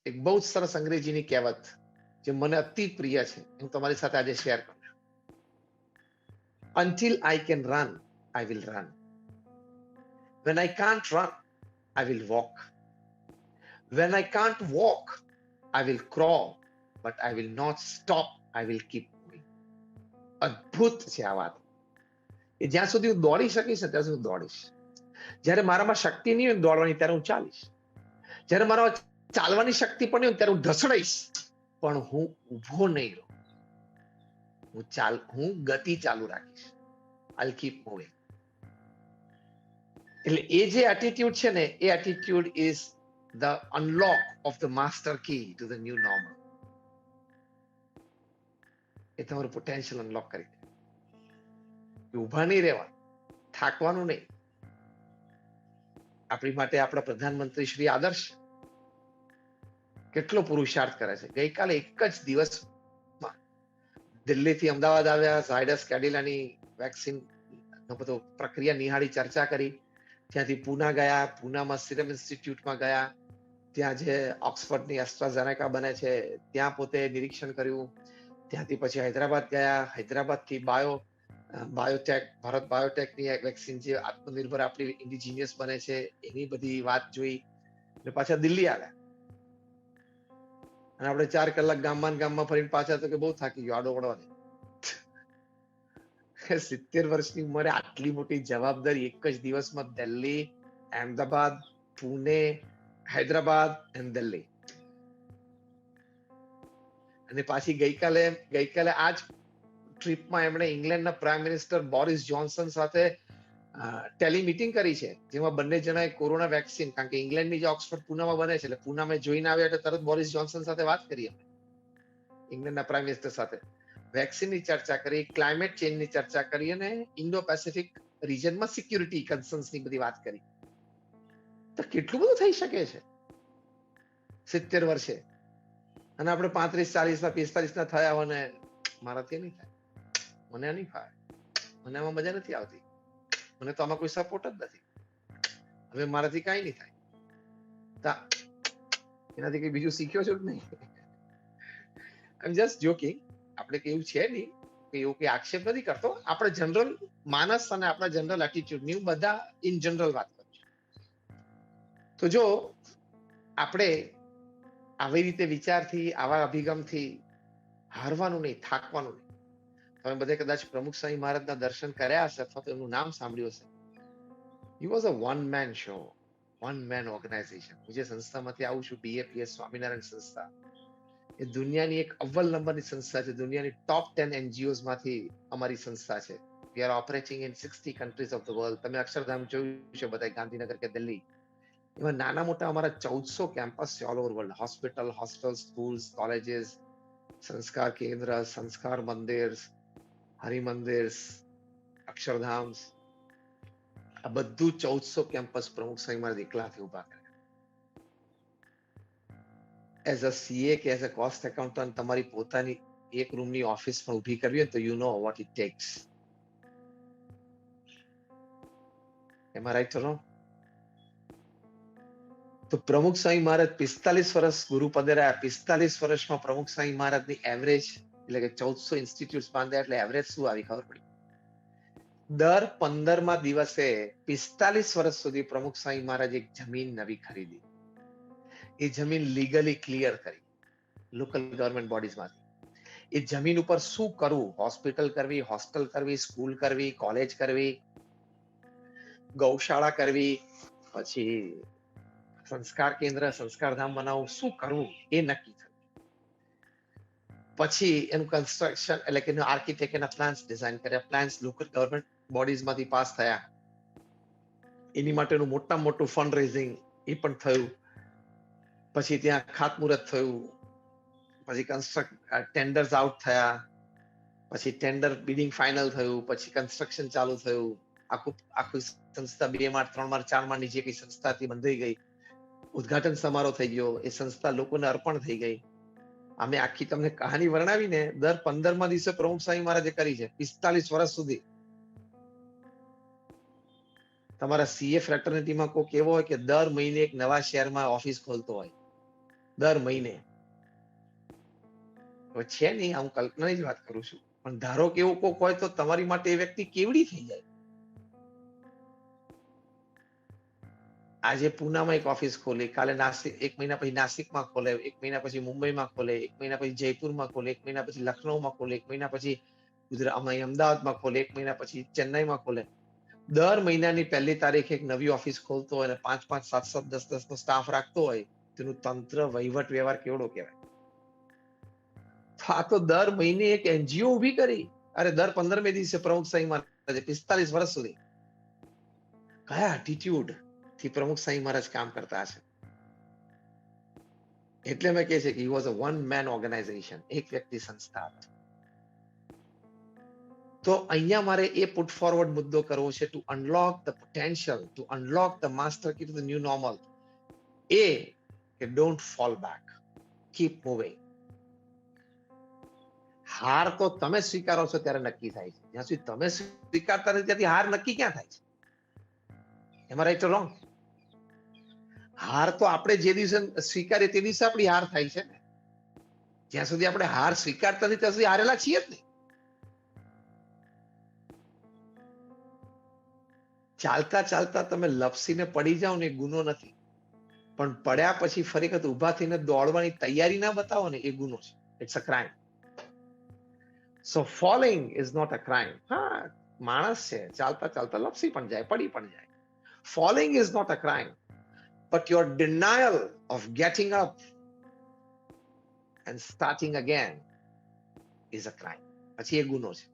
એક બહુ જ સરસ અંગ્રેજીની કહેવત જે મને અતિ પ્રિય છે, હું તમારી સાથે આજે શેર કરું છું. Until I can run, I will run. When I can't run, I will walk. When I can't walk, I will crawl, but I will not stop. I will keep moving. અદ્ભુત છે આ વાત. કે જ્યાં સુધી હું દોડી શકીશ ને ત્યાં સુધી હું દોડીશ. જ્યારે મારામાં શક્તિ નહીં હોય દોડવાની ત્યારે હું ચાલીશ. જ્યારે મારામાં ચાલવાની શક્તિ પણ નહીં હોય ત્યારે હું ઢસડાઈશ. પણ હું ઊભો નહીં રહું. હું ગતિ ચાલુ રાખીશ. I'll keep moving. એટલે એ જે એટીટ્યુડ છે ને, એ attitude is the unlock of the master key to the new normal. એ તમારું પોટેન્શિયલ અનલોક કરી દે. ઊભા નહીં રહેવાનું, થાકવાનું નહીં. આપણી માટે આપણા પ્રધાનમંત્રી શ્રી આદર્શ કેટલો પુરુષાર્થ કરે છે. ગઈકાલે એક જ દિવસમાં દિલ્હીથી અમદાવાદ આવ્યા, ઝાયડસ કેડિલાની વેક્સિન બધો પ્રક્રિયા નિહાળી ચર્ચા કરી. ત્યાંથી પૂના ગયા, પૂનામાં સિરમ ઇન્સ્ટિટ્યૂટમાં ગયા, ત્યાં જે ઓક્સફર્ડની એસ્ટ્રાઝેનેકા બને છે ત્યાં પોતે નિરીક્ષણ કર્યું. ત્યાંથી પછી હૈદરાબાદ ગયા, હૈદરાબાદથી બાયોટેક ભારત બાયોટેકની વેક્સિન જે આત્મનિર્ભર આપણી ઇન્ડિજિનિયસ બને છે એની બધી વાત જોઈ અને પાછા દિલ્હી આવ્યા. અને આપણે 4 કલાક ગામમાં ફરીને પાછા તો કે બહુ થાકી ગયો, આડો વળો નહીં. 70 વર્ષની ઉંમરે આટલી મોટી જવાબદારી એક જ દિવસમાં દિલ્હી, અહેમદાબાદ, પુણે, હૈદરાબાદ એન્ડ દિલ્હી. અને પાછી ગઈકાલે આ જ ટ્રીપમાં એમણે ઇંગ્લેન્ડના પ્રાઇમ મિનિસ્ટર બોરિસ જોન્સન સાથે ટેલી મીટિંગ કરી છે, જેમાં બંને જણાએ કોરોના વેક્સિન, કારણ કે ઇંગ્લેન્ડની જે ઓક્સફર્ડ પૂનામાં બને છે, એટલે પૂનામાં જોઈને આવ્યા એટલે તરત બોરિસ જોન્સન સાથે વાત કરી અમે ઇંગ્લેન્ડના પ્રાઇમ મિનિસ્ટર સાથે. વેક્સિનની ચર્ચા કરી, ક્લાઇમેટ ચેન્જની ચર્ચા કરી અને ઇન્ડો પેસિફિક રિજનમાં સિક્યુરિટી કન્સર્ન્સની બધી વાત કરી. તો કેટલું બધું થઈ શકે છે 70 વર્ષે. અને આપણે 35, 40, 45 થયા હોય ને મારાથી નહીં થાય, મને નહીં ફાવે, મને આમાં મજા નથી આવતી, મને તો આમાં કોઈ સપોર્ટ જ નથી, હવે મારાથી કાંઈ નહીં થાય. એનાથી કઈ બીજું શીખ્યો છો જ નહીં. આઈ એમ જસ્ટ જોકિંગ. આપણે કઈ એવું છે નહીં કે એવું કઈ આક્ષેપ નથી કરતો. આપણે જનરલ માનસ અને આપણા જનરલ એટીટ્યુડની હું બધા ઇન જનરલ વાત કરું છું. તો જો આપણે આવી રીતે વિચારથી, આવા અભિગમથી હારવાનું નહીં, થાકવાનું નહીં. તમે બધે કદાચ પ્રમુખ સ્વામી મહારાજના દર્શન કર્યા હશે અથવા તો એમનું નામ સાંભળ્યું હશે. He was a one man show, one man organisation. હું જે સંસ્થામાંથી આવું છું, BAPS સ્વામિનારાયણ સંસ્થા, એ દુનિયાની એક અવ્વલ નંબરની સંસ્થા છે. દુનિયાની ટોપ 10 NGOs માંથી અમારી સંસ્થા છે. We are operating in 60 countries of the world. તમે અક્ષરધામ જોયું છે બધા, ગાંધીનગર કે દિલ્હી, એમાં નાના મોટા અમારા 1400 કેમ્પસ છે all over world. Hospital, hostel, schools, colleges, સંસ્કાર કેન્દ્ર, સંસ્કાર મંદિર, હરિમંદિર, અક્ષરધામ, આ બધું 1400 કેમ્પસ પ્રમુખ સ્વામી મહારાજ એકલાથી ઉભા કર્યા. એઝ અ CA કે એઝ અ કોસ્ટ એકાઉન્ટન્ટ તમારી પોતાની એક રૂમની ઓફિસ પણ ઊભી કરવી હોય તો you know what it takes. Am I right or no? તો પ્રમુખ સ્વામી મહારાજ 45 વર્ષ ગુરુ પદે રહ્યા. 45 વર્ષમાં પ્રમુખ સ્વામી મહારાજની એવરેજ એટલે કે 1400 ઇન્સ્ટિટ્યૂટ્સ બાંધ્યા એટલે એવરેજ શું આવી ખબર પડી? દર 15મા દિવસે 45 વર્ષ સુધી પ્રમુખ સ્વામી મહારાજ એક જમીન નવી ખરીદી. એ જમીન લીગલી ક્લિયર કરી લોકલ ગવર્મેન્ટ બોડીઝમાંથી. એ જમીન ઉપર શું કરવું? હોસ્પિટલ કરવી, હોસ્ટેલ કરવી, સ્કૂલ કરવી, કોલેજ કરવી, ગૌશાળા કરવી, પછી સંસ્કાર કેન્દ્ર, સંસ્કારધામ બનાવવું, શું કરવું એ નક્કી થયું. પછી એનું કન્સ્ટ્રક્શન એટલે કે આર્કિટેક્ટ એના પ્લાન્સ ડિઝાઇન કર્યા. પ્લાન્સ લોકલ ગવર્મેન્ટ બોડીઝમાંથી પાસ થયા. એની માટેનું મોટામાં મોટું ફંડ રેઝિંગ એ પણ થયું. પછી ત્યાં ખાતમુહૂર્ત થયું. પછી ટેન્ડર્સ આઉટ થયા. પછી ટેન્ડર બિડિંગ ફાઇનલ થયું. પછી કન્સ્ટ્રક્શન ચાલુ થયું. આખું સંસ્થા 2 માળ 3 માળ 4 માળની જે કઈ સંસ્થાથી બંધાઈ ગઈ. ઉદ્ઘાટન સમારોહ થઈ ગયો. એ સંસ્થા લોકોને અર્પણ થઈ ગઈ. અમે આખી તમને કહાની વર્ણવીને દર 15મા દિવસે પ્રમુખ સ્વામી મહારાજે કરી છે 45 વર્ષ સુધી. તમારા CA ફ્રેટર્નિટીમાં કોઈક એવો હોય કે દર મહિને એક નવા શહેરમાં ઓફિસ ખોલતો હોય, દર મહિને. હવે છે નહીં, હું કલ્પનાની જ વાત કરું છું, પણ ધારો કે એવું કોક હોય તો તમારી માટે એ વ્યક્તિ કેવડી થઈ જાય. આજે પૂનામાં એક ઓફિસ ખોલી, કાલે નાસિક, 1 મહિના પછી નાસિકમાં ખોલે, 1 મહિના પછી મુંબઈમાં ખોલે, 1 મહિના પછી જયપુરમાં ખોલે, 1 મહિના પછી લખનઉમાં ખોલે, 1 મહિના પછી અમદાવાદમાં ખોલે, 1 મહિના પછી ચેન્નાઈમાં ખોલે. દર મહિનાની 1લી તારીખે એક નવી ઓફિસ ખોલતો હોય અને 5-5, 7-7, 10-10 નો સ્ટાફ રાખતો હોય, તેનું તંત્ર, વહીવટ, વ્યવહાર કેવડો કહેવાય. આ તો દર મહિને એક એનજીઓ ઊભી કરી. અરે દર 15મે દિવસે પ્રમુખ સાંઈ મહારાજે 45 વર્ષ સુધી કયા એટીટ્યુડ થી પ્રમુખ સાંઈ મહારાજ કામ કરતા હશે. એટલે મેં કહે છે કે he was a one man organization, એક વ્યક્તિ સંસ્થા. તો અહીંયા મારે એ પુટ ફોરવર્ડ મુદ્દો કરવો છે, to unlock the potential, to unlock the master key to the new normal. એ કે don't fall back, keep moving. હાર તો તમે સ્વીકારો છો ત્યારે નક્કી થાય છે. જ્યાં સુધી તમે સ્વીકારતા નથી ત્યાંથી હાર નક્કી ક્યાં થાય છે? એમાં રાઈટ ઓર રોંગ? હાર તો આપણે જે દિવસે સ્વીકારીએ તે દિવસે આપણી હાર થાય છે ને. જ્યાં સુધી આપણે હાર સ્વીકારતા નથી ત્યાં સુધી હારેલા છીએ જ નહીં. ચાલતા ચાલતા તમે લપસીને પડી જાઓ ને એ ગુનો નથી, પણ પડ્યા પછી ફરી વખત ઊભા થઈને દોડવાની તૈયારી ના બતાવો ને એ ગુનો છે. It's a crime. So falling is not a crime. હા, માણસ છે, ચાલતા ચાલતા લપસી પણ જાય, પડી પણ જાય. Falling is not a crime, but your denial of getting up and starting again is a crime. પછી એ ગુનો છે.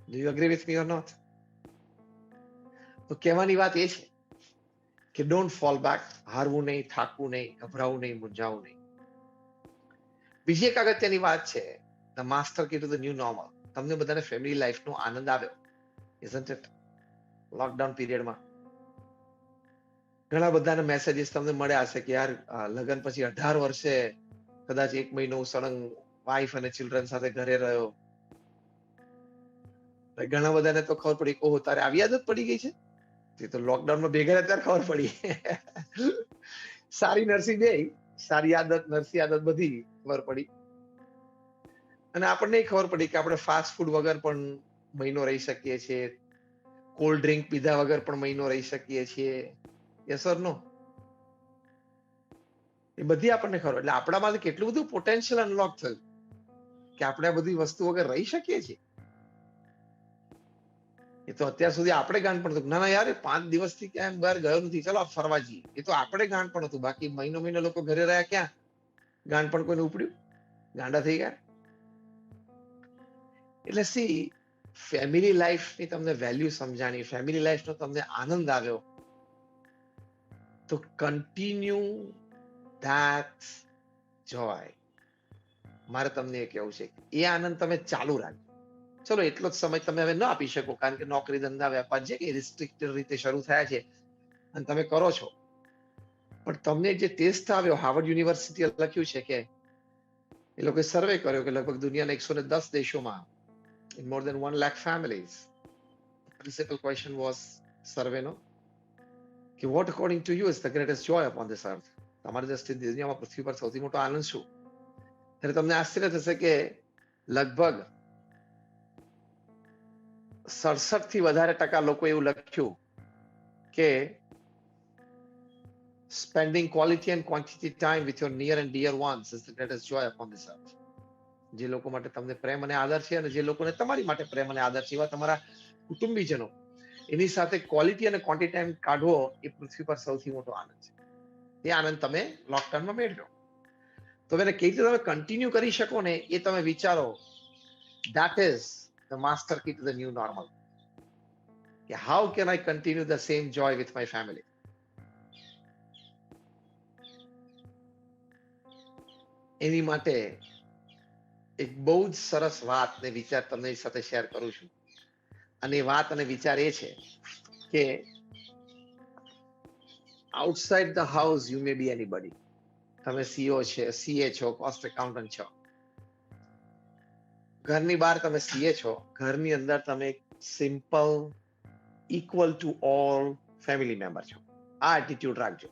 Do you agree with me or not? તો કહેવાની વાત એ છે કે ડોન્ટ ફોલ બેક. હારવું નહીં, થાકવું નહીં, ગભરાવું નહીં, મૂંઝાવું નહીં. બીજી એક અગત્યની વાત છે, the master key to the new normal. તમને બધાને ફેમિલી લાઈફનો આનંદ આવ્યો, isn't it? લોકડાઉન પીરિયડમાં ઘણા બધાના મેસેજીસ તમને મળ્યા હશે કે યાર લગ્ન પછી 18 વર્ષે કદાચ 1 મહિનો સળંગ વાઈફ અને ચિલ્ડ્રન સાથે ઘરે રહ્યો. ઘણા બધાને તો ખબર પડી, ઓહો તારે આવી આદત પડી ગઈ છે. તે તો લોકડાઉનમાં ભેગા ત્યારે ખબર પડી. સારી નરસી બે, સારી આદત, નરસી આદત બધી ખબર પડી. અને આપણને ખબર પડી કે આપણે ફાસ્ટ ફૂડ વગર પણ મહિનો રહી શકીએ છીએ, કોલ્ડ ડ્રિંક પીધા વગર પણ મહિનો રહી શકીએ છીએ. યસ ઓર નો? એ બધી આપણને ખબર. એટલે આપણામાં કેટલું બધું પોટેન્શિયલ અનલોક થયું કે આપણે આ બધી વસ્તુ વગર રહી શકીએ છીએ. એ તો અત્યાર સુધી આપણે ગાંડપણ હતું, ના ના યાર 5 દિવસથી ક્યાંય બહાર ગયો નથી, ચલો ફરવા જઈએ. એ તો આપણે ગાંડપણ હતું. બાકી મહિનો મહિનો લોકો ઘરે રહ્યા, ક્યાં ગાંડપણ કોઈને ઉપડ્યું? ગાંડા થઈ ગયા. એટલે સી, ફેમિલી લાઈફની તમને વેલ્યુ સમજાણી, ફેમિલી લાઈફનો તમને આનંદ આવ્યો, તો કન્ટિન્યુ ધેટ જોય. મારે તમને એ કહેવું છે, એ આનંદ તમે ચાલુ રાખજો. ચલો એટલો જ સમય તમે હવે ન આપી શકો, કારણ કે નોકરી, ધંધા, વેપાર જે કે રિસ્ટ્રિક્ટેડ રીતે શરૂ થયા છે અને તમે કરો છો. પણ તમને જે ટેસ્ટ આવ્યો, હાર્વર્ડ યુનિવર્સિટીએ લખ્યું છે કે એ લોકોએ સર્વે કર્યો કે લગભગ દુનિયાના 110 દેશોમાં, in more than 1 lakh families, principal question was સર્વેનો કે what according to you is the greatest joy upon this earth? તમારી દ્રષ્ટિએ દુનિયામાં, પૃથ્વી પર સૌથી મોટો આનંદ શું? ત્યારે તમને આશ્ચર્ય થશે કે લગભગ 67 થી વધારે ટકા લોકો એવું લખ્યું કે spending quality and quantity time with your near and dear ones is the greatest joy upon this earth. જે લોકો માટે તમને પ્રેમ અને આદર છે અને જે લોકોને તમારી માટે પ્રેમ અને આદર છે, એવા તમારા કુટુંબીજનો, એની સાથે ક્વોલિટી અને ક્વોન્ટિટી ટાઈમ કાઢવો એ પૃથ્વી પર સૌથી મોટો આનંદ છે. એ આનંદ તમે લોકડાઉનમાં મેળવ્યો. તો એને કઈ રીતે તમે કન્ટિન્યુ કરી શકો ને એ તમે વિચારો. That is the master key to the new normal. કે how can I continue the same joy with my family? એની માટે એક બહુ જ સરસ વાત ને વિચાર તમને સાથે શેર કરું છું. અને વાત અને વિચાર એ છે કે outside the house you may be anybody. તમે સીઓ છે, સીએ છો, કોસ્ટ એકાઉન્ટન્ટ છો. ઘરની બહાર તમે સીએ છો, ઘરની અંદર તમે simple, equal to all family member છો. આ એટીટ્યુડ રાખજો.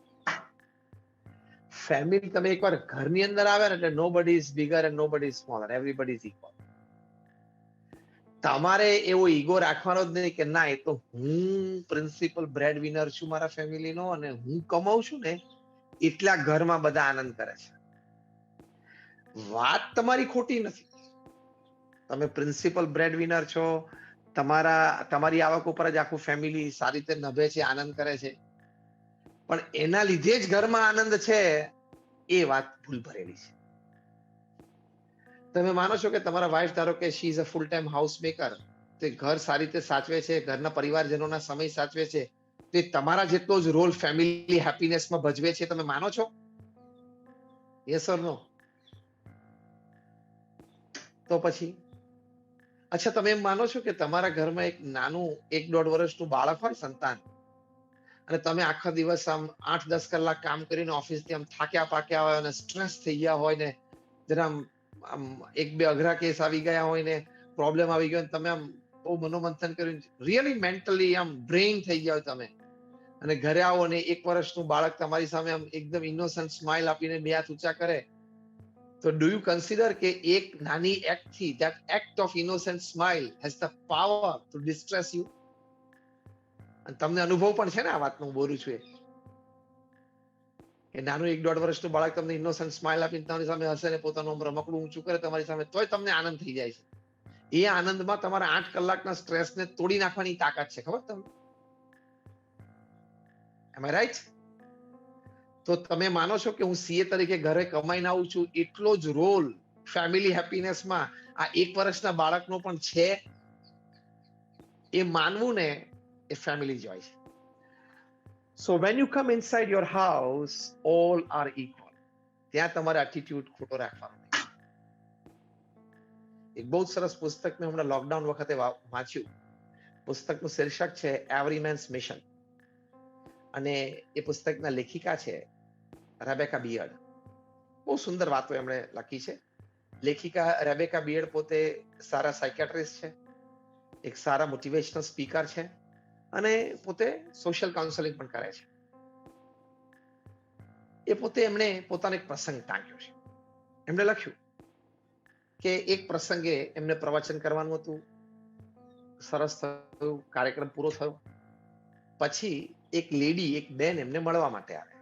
ફેમિલી તમે એકવાર ઘરની અંદર આવે ને એટલે nobody is bigger and nobody is smaller, everybody is equal. તમારે એવો ઈગો રાખવાનો જ નહીં કે ના એ તો હું પ્રિન્સિપલ બ્રેડ વિનર છું મારા ફેમિલીનો અને હું કમાઉં છું ને એટલા ઘરમાં બધા આનંદ કરે છે. વાત તમારી ખોટી નથી. તમે પ્રિન્સિપલ બ્રેડ વિનર છો, તમારી આવક ઉપર જ આખું ફેમિલી સારી રીતે નભે છે, આનંદ કરે છે. પણ એના લીધે જ ઘરમાં આનંદ છે એ વાત ભૂલ ભરેલી છે. તમે માનો છો કે તમારા વાઇફ ધારો કે she is a full time house maker, તે ઘર સારી રીતે સાચવે છે, ઘરના પરિવારજનોના સમય સાચવે છે, તે તમારા જેટલો જ રોલ ફેમિલી હેપીનેસમાં ભજવે છે, તમે માનો છો? Yes or no? તો પછી અચ્છા તમે એમ માનો છો કે તમારા ઘરમાં એક નાનું 1-1.5 વર્ષનું બાળક હોય, સંતાન, અને તમે આખા દિવસ આમ 8-10 કલાક કામ કરીને ઓફિસથી આમ થાક્યા પાક્યા હોય અને સ્ટ્રેસ થઈ ગયા હોય ને જરા આમ 1-2 અઘરા કેસ આવી ગયા હોય ને પ્રોબ્લેમ આવી ગયો, તમે આમ બહુ મનોમંથન કર્યું, રિયલી મેન્ટલી આમ ડ્રેઇન થઈ ગયા હોય તમે, અને ઘરે આવો ને 1 વર્ષનું બાળક તમારી સામે આમ એકદમ ઇનોસન્ટ સ્માઇલ આપીને 2 હાથ ઊંચા કરે, તો ડુ યુ કન્સિડર કે એક નાની એક્ટ થી, that act of innocent smile has the power to distress you? અને તમને અનુભવ પણ છે ને આ વાતનો હું બોલું છું કે નાનું 1-1.5 વર્ષનું બાળક તમને ઇનોસન્ટ સ્માઇલ આપીને તમારી સામે હસે ને પોતાનું રમકડું ઊંચું કરે તમારી સામે, તોય તમને આનંદ થઈ જાય છે. એ આનંદમાં તમારા 8 કલાકના સ્ટ્રેસને તોડી નાખવાની તાકાત છે, ખબર તમને? એમ આઈ રાઈટ? તો તમે માનો છો કે હું સીએ તરીકે ઘરે કમાઈને આવું છું એટલો જ રોલ ફેમિલી હેપીનેસમાં આ 1 વર્ષના બાળકનો પણ છે? એ માનવું ને એ ફેમિલી જોય છે. So when you come inside your house all are equal. ત્યાં તમારે એટીટ્યુડ ખોટો રાખવાનો નહીં. એક બહુ સરસ પુસ્તક મેં હમણાં લોકડાઉન વખતે વાંચ્યું. પુસ્તકનું શીર્ષક છે એવરી મેન્સ મિશન, અને એ પુસ્તકના લેખિકા છે રેબેકા બિયર્ડ. બહુ સુંદર વાતો એમણે લખી છે. લેખિકા રેબેકા બિયર્ડ પોતે સારા સાયકેટ્રિસ્ટ છે, એક સારા મોટિવેશનલ સ્પીકર છે, અને પોતે સોશિયલ કાઉન્સેલિંગ પણ કરે છે. એ પોતે એમણે પોતાનો એક પ્રસંગ ટાંક્યો છે. એમણે લખ્યું કે એક પ્રસંગે એમને પ્રવચન કરવાનું હતું, સરસ થયું, કાર્યક્રમ પૂરો થયો. પછી એક લેડી, એક બેન એમને મળવા માટે આવે,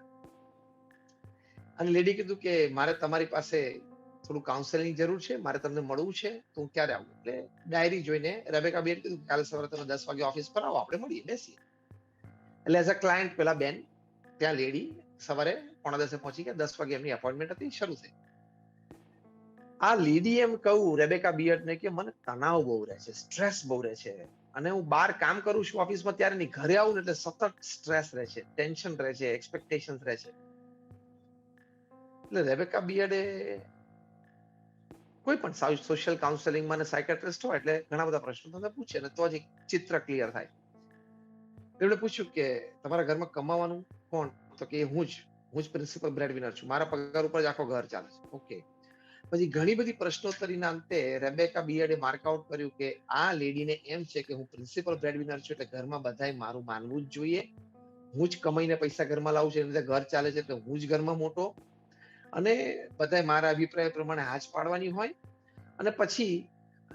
અને લેડી કીધું કે મારે તમારી પાસે થોડું કાઉન્સેલિંગ જરૂર છે, મારે તમને મળવું છે, તો હું ક્યારે આવું? એટલે ડાયરી જોઈને રેબેકા બેન કીધું કાલે સવારે તમે 10 વાગે ઓફિસ પર આવો, આપણે મળીએ, બેસીએ. એટલે એઝ અ ક્લાયન્ટ પેલા બેન ત્યાં લેડી સવારે 9:45 પહોંચી ગયા, 10 વાગે એમની એપોઇન્ટમેન્ટ હતી, શરૂ થઈ. આ લેડી એમ કહું રેબેકા બિયર્ડને કે મને તણાવ બહુ રહે છે, સ્ટ્રેસ બહુ રહે છે, અને હું બહાર કામ કરું છું ઓફિસમાં ત્યારે નહીં, ઘરે આવું ને એટલે સતત સ્ટ્રેસ રહે છે, ટેન્શન રહે છે, એક્સપેક્ટેશન્સ રહે છે. એટલે રેબેકા બિયર્ડે કોઈ પણ સોશિયલ કાઉન્સેલિંગમાં અને સાયકેટ્રિસ્ટ હોય એટલે ઘણા બધા પ્રશ્નો તમને પૂછે ને તો જ એક ચિત્ર ક્લિયર થાય. એમણે પૂછ્યું કે તમારા ઘરમાં કમાવાનું કોણ? તો કે હું જ પ્રિન્સિપલ બ્રેડ વિનર છું, મારા પગાર ઉપર જ આખો ઘર ચાલે છે. ઓકે. પછી ઘણી બધી પ્રશ્નોત્તરીના અંતે રેબેકા બિયર્ડે માર્કઆઉટ કર્યું કે આ લેડીને એમ છે કે હું પ્રિન્સિપલ બ્રેડ વિનર છું એટલે ઘરમાં બધાય મારું માનવું જ જોઈએ, હું જ કમાઈને પૈસા ઘરમાં લાવું છું, એટલે ઘર ચાલે છે એટલે હું જ ઘરમાં મોટો, અને બધાય મારા અભિપ્રાય પ્રમાણે હાજ પાડવાની હોય. અને પછી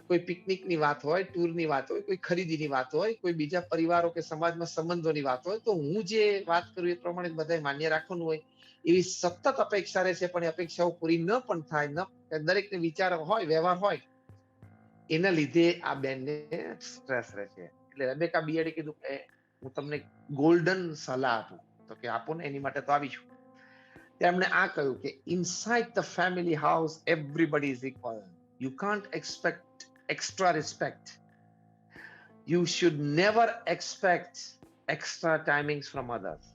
કોઈ પિકનિકની વાત હોય, ટૂરની વાત હોય, કોઈ ખરીદીની વાત હોય, કોઈ બીજા પરિવારો કે સમાજમાં સંબંધોની વાત હોય, તો હું જે વાત કરું એ પ્રમાણે બધાય માન્ય રાખવાનું હોય. એવી સતત અપેક્ષા રહે છે, પણ એ અપેક્ષાઓ પૂરી ન પણ થાય, દરેકને વિચાર હોય, વ્યવહાર હોય, એના લીધે આ બેનને સ્ટ્રેસ રહે છે. એટલે રેબેકા બિયર્ડે કીધું કે હું તમને ગોલ્ડન સલાહ આપું, તો કે આપો ને, એની માટે તો આવી છું. તેમણે આ કહ્યું કે inside the family house everybody is equal. You can't expect extra respect. You should never expect extra timings from others.